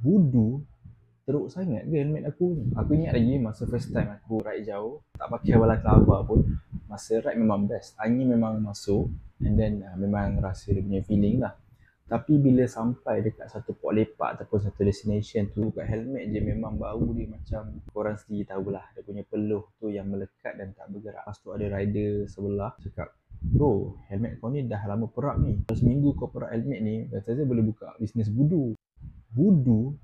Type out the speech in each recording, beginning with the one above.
Budu teruk sangat ke helmet aku ni. Aku ingat lagi masa first time aku ride jauh, tak pakai balaclava pun. Masa ride memang best, angin memang masuk, and then memang rasa dia punya feeling lah. Tapi bila sampai dekat satu port lepak ataupun satu destination tu, kat helmet je memang bau dia macam, korang sendiri tahulah, dia punya peluh tu yang melekat dan tak bergerak. Lepas tu ada rider sebelah cakap, "Bro, helmet kau ni dah lama perak ni. Kalau seminggu kau perak helmet ni, rasa-rasa boleh buka bisnes budu." Budu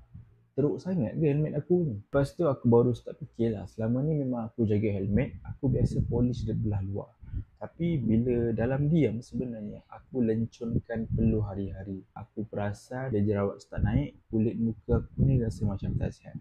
teruk sangat ke helmet aku ni. Lepas tu aku baru start fikir lah, selama ni memang aku jaga helmet, aku biasa polish dari belah luar. Tapi bila dalam diam sebenarnya aku lencunkan peluh hari-hari. Aku perasan bila jerawat start naik, kulit muka aku ni rasa macam tak sihat.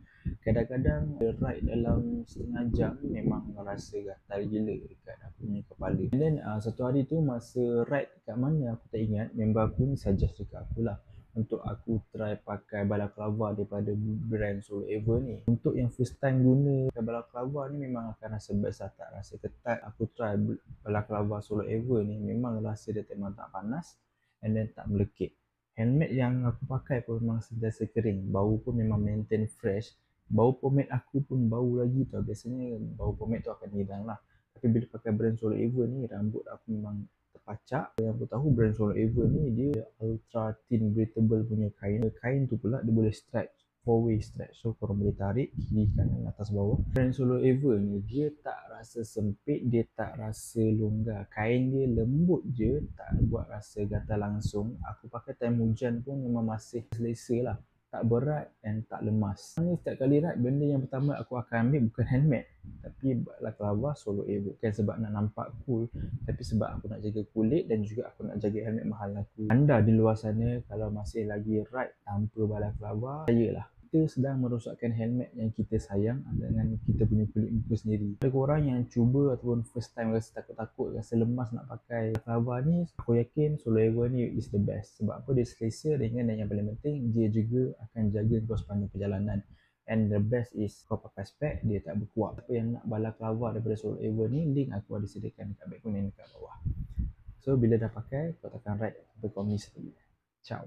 Kadang-kadang ride dalam setengah jam memang rasa gatal gila dekat aku punya kepala. And then satu hari tu masa ride kat mana aku tak ingat, member aku ni suggest dekat aku lah untuk aku try pakai balaclava daripada brand Solo Ever ni. Untuk yang first time guna balaclava ni memang akan rasa best lah, tak rasa ketat. Aku try balaclava Solo Ever ni memang rasa dia memang tak panas and then tak melekit. Helmet yang aku pakai pun memang sentiasa kering, bau pun memang maintain fresh. Bau pomade aku pun bau lagi tau. Biasanya bau pomade tu akan hilang lah, tapi bila pakai brand Solo Ever ni, rambut aku memang terpacak. Yang aku tahu brand Solo Ever ni dia ultra thin breathable punya kain. Kain tu pula dia boleh stretch, 4-way stretch, so korang boleh tarik kiri kanan atas bawah. Brand Solo Ever ni dia tak rasa sempit, dia tak rasa longgar. Kain dia lembut je, tak buat rasa gatal langsung. Aku pakai time hujan pun memang masih selesa lah, tak berat dan tak lemas. Ni setiap kali ride, benda yang pertama aku akan ambil bukan helmet tapi balaclava Solo Evo. Bukan sebab nak nampak cool, tapi sebab aku nak jaga kulit dan juga aku nak jaga helmet mahal aku. Anda di luar sana kalau masih lagi ride tanpa balaclava, percayalah, kita sedang merosakkan helmet yang kita sayang dengan kita punya kulit muka sendiri. Ada korang yang cuba ataupun first time rasa takut-takut, rasa lemas nak pakai balaclava ni, aku yakin Solo Evo ni is the best. Sebab apa? Dia selesa, ringan, dan yang paling penting dia juga akan jaga kau sepanjang perjalanan. And the best is kau pakai spek, dia tak berkuap. Siapa yang nak balaclava daripada Solo Ever ni, link aku ada sediakan dekat background yang dekat bawah. So bila dah pakai, kau takkan ride sampai kau miss lagi. Ciao.